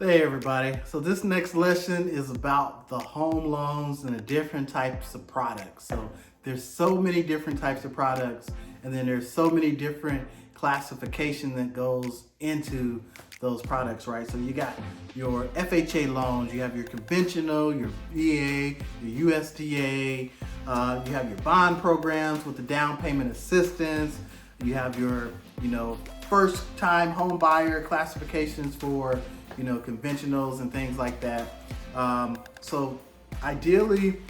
Hey everybody, so this next lesson is about the home loans and the different types of products. So there's so many different types of products, and then there's so many different classification that goes into those products, right? So you got your FHA loans, you have your conventional, your VA, your USDA, you have your bond programs with the down payment assistance, you have your, first time home buyer classifications for conventionals and things like that. So ideally,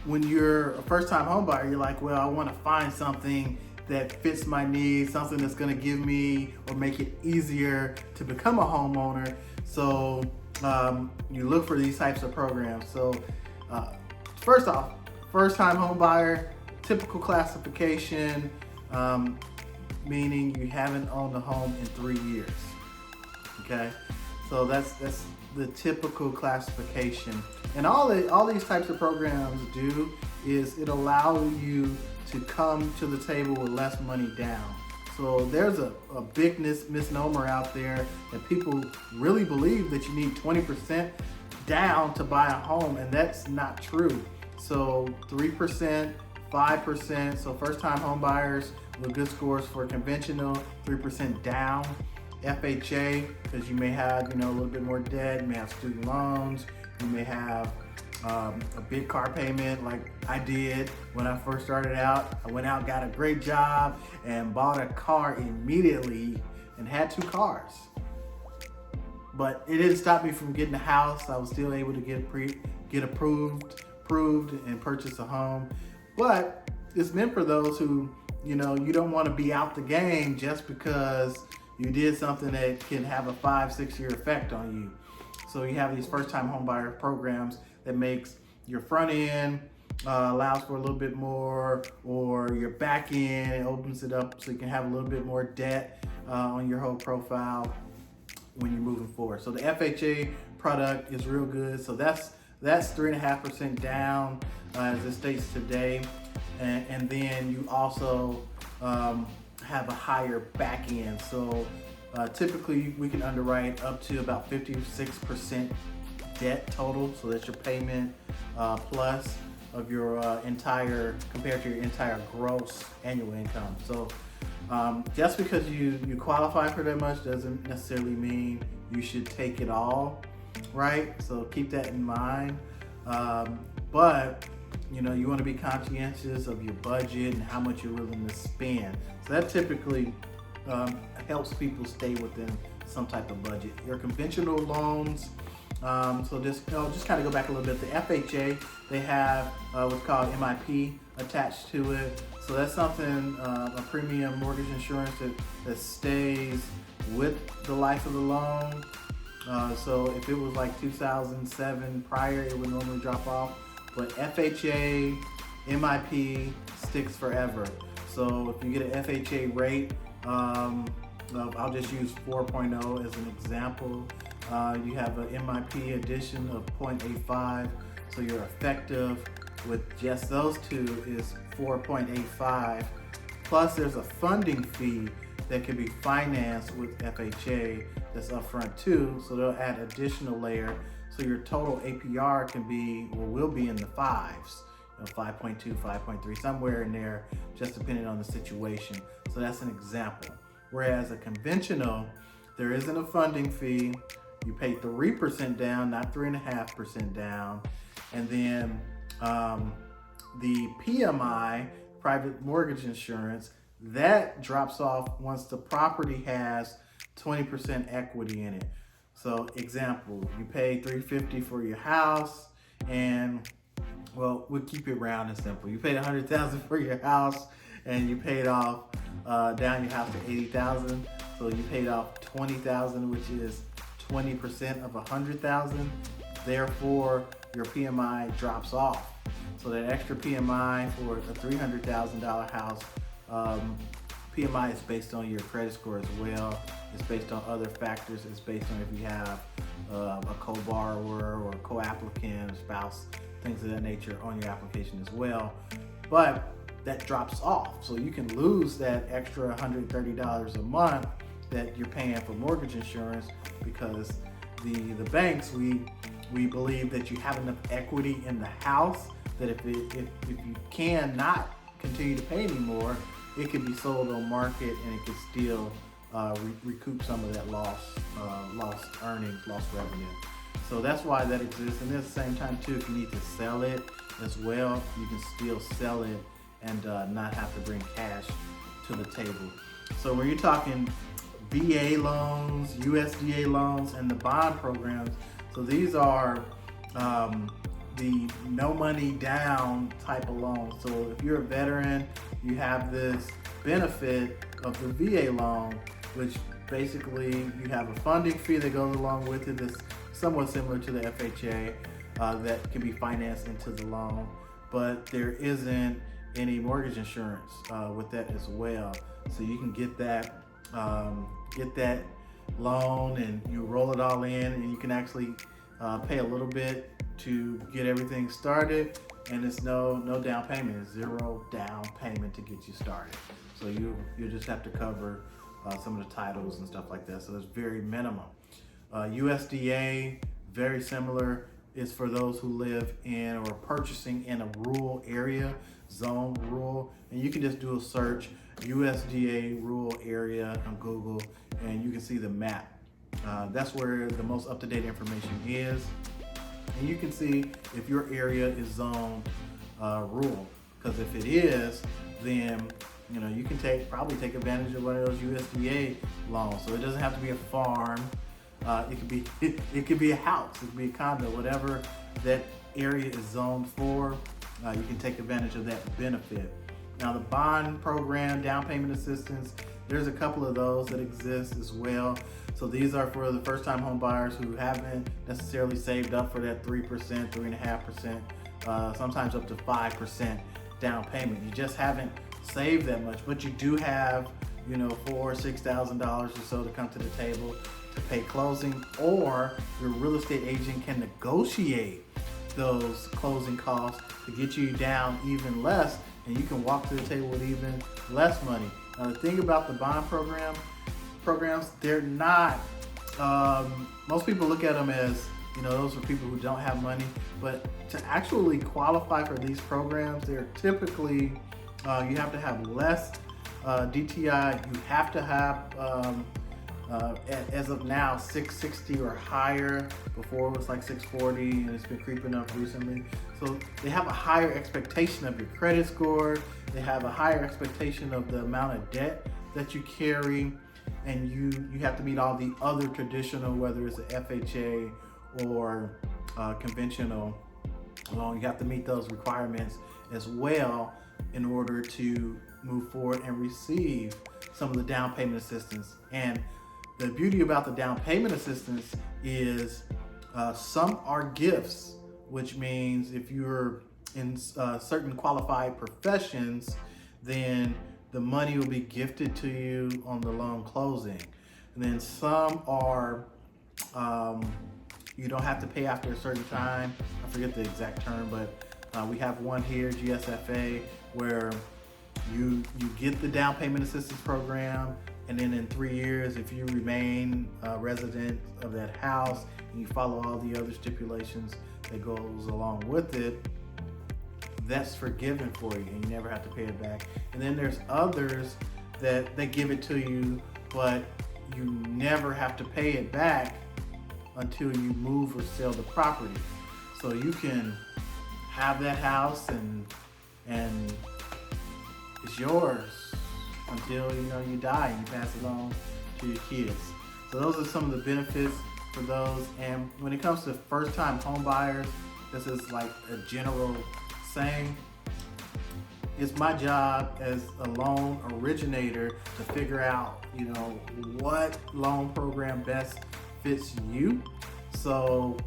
when you're a first-time home buyer, you're like, well, I want to find something that fits my needs, something that's going to give me or make it easier to become a homeowner. So you look for these types of programs. So first off, first-time home buyer, typical classification, meaning you haven't owned a home in 3 years. Okay. So that's the typical classification. And all these types of programs do is it allows you to come to the table with less money down. So there's a big misnomer out there that people really believe that you need 20% down to buy a home, and that's not true. So 3%, 5%, so first time home buyers with good scores for conventional, 3% down. FHA, because you may have a little bit more debt, you may have student loans, you may have a big car payment like I did when I first started out. I went out, got a great job, and bought a car immediately and had 2 cars. But it didn't stop me from getting a house. I was still able to get approved and purchase a home. But it's meant for those who, you don't want to be out the game just because you did something that can have a 5-6 year effect on you. So you have these first time home buyer programs that makes your front end allows for a little bit more, or your back end, it opens it up so you can have a little bit more debt on your whole profile when you're moving forward. So the FHA product is real good. So that's 3.5% down as it states today. And then you also have a higher back end. So typically we can underwrite up to about 56% debt total. So that's your payment plus of your compared to your entire gross annual income. So just because you qualify for that much doesn't necessarily mean you should take it all, right? So keep that in mind. But you want to be conscientious of your budget and how much you're willing to spend. So that typically helps people stay within some type of budget. Your conventional loans, so just kind of go back a little bit. The FHA, they have what's called MIP attached to it. So that's something, a premium mortgage insurance that stays with the life of the loan. So if it was like 2007 prior, it would normally drop off. But FHA, MIP sticks forever. So if you get an FHA rate, I'll just use 4.0 as an example. You have an MIP addition of 0.85. So your effective with just those two is 4.85. Plus there's a funding fee that can be financed with FHA that's upfront too. So they'll add additional layer. So your total APR will be in the 5s, 5.2, 5.3, somewhere in there, just depending on the situation. So that's an example. Whereas a conventional, there isn't a funding fee. You pay 3% down, not 3.5% down. And then the PMI, private mortgage insurance, that drops off once the property has 20% equity in it. So example, you pay $350 for your house, and well, we'll keep it round and simple. You paid $100,000 for your house, and you paid off down your house to $80,000. So you paid off $20,000, which is 20% of $100,000. Therefore, your PMI drops off. So that extra PMI for a $300,000 house, PMI is based on your credit score as well. It's based on other factors. It's based on if you have a co-borrower or a co-applicant, spouse, things of that nature on your application as well. But that drops off. So you can lose that extra $130 a month that you're paying for mortgage insurance because the banks, we believe that you have enough equity in the house that if you cannot continue to pay anymore, it can be sold on market and it can still recoup some of that lost earnings, lost revenue. So that's why that exists. And at the same time too, if you need to sell it as well, you can still sell it and not have to bring cash to the table. So when you're talking VA loans, USDA loans, and the bond programs, so these are the no money down type of loans. So if you're a veteran, you have this benefit of the VA loan, which basically you have a funding fee that goes along with it that's somewhat similar to the FHA that can be financed into the loan, but there isn't any mortgage insurance with that as well. So you can get that loan and you roll it all in, and you can actually pay a little bit to get everything started, and it's no down payment. It's zero down payment to get you started. So you just have to cover some of the titles and stuff like that. So it's very minimum. USDA, very similar, is for those who live in or purchasing in a rural area, zone rural, and you can just do a search USDA rural area on Google and you can see the map. That's where the most up-to-date information is, and you can see if your area is zoned rural, because if it is, then you can probably take advantage of one of those USDA loans. So it doesn't have to be a farm. It could be a house, it could be a condo, whatever that area is zoned for. You can take advantage of that benefit. Now the bond program, down payment assistance, there's a couple of those that exist as well. So these are for the first-time home buyers who haven't necessarily saved up for that 3%, 3.5%, sometimes up to 5% down payment. You just haven't saved that much, but you do have, $4,000 or $6,000 or so to come to the table to pay closing, or your real estate agent can negotiate those closing costs to get you down even less, and you can walk to the table with even less money. Now the thing about the bond programs, they're not, most people look at them as, those are people who don't have money, but to actually qualify for these programs, they're typically, you have to have less DTI, you have to have, as of now, 660 or higher. Before it was like 640 and it's been creeping up recently. So they have a higher expectation of your credit score, they have a higher expectation of the amount of debt that you carry, and you have to meet all the other traditional, whether it's an FHA or conventional loan, you have to meet those requirements as well in order to move forward and receive some of the down payment assistance. And the beauty about the down payment assistance is some are gifts, which means if you're in certain qualified professions, then the money will be gifted to you on the loan closing. And then some are, you don't have to pay after a certain time. I forget the exact term, but we have one here, GSFA, where you get the down payment assistance program, and then in 3 years, if you remain a resident of that house and you follow all the other stipulations that goes along with it, that's forgiven for you and you never have to pay it back. And then there's others that they give it to you, but you never have to pay it back until you move or sell the property. So you can have that house and it's yours until you die and you pass it on to your kids. So those are some of the benefits for those. And when it comes to first-time home buyers, this is like a general saying. It's my job as a loan originator to figure out, what loan program best fits you. So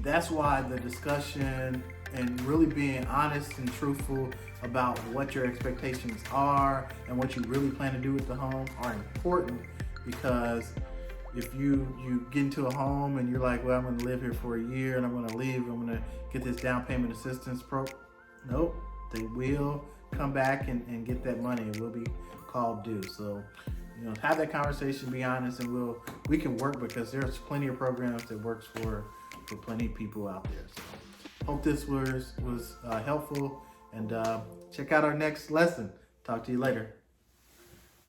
that's why the discussion and really being honest and truthful about what your expectations are and what you really plan to do with the home are important, because if you get into a home and you're like, well, I'm going to live here for a year and I'm going to leave, I'm going to get this down payment assistance nope, they will come back and get that money. It will be called due. So have that conversation, be honest, and we can work, because there's plenty of programs that works for plenty of people out there. So hope this was helpful, and check out our next lesson. Talk to you later.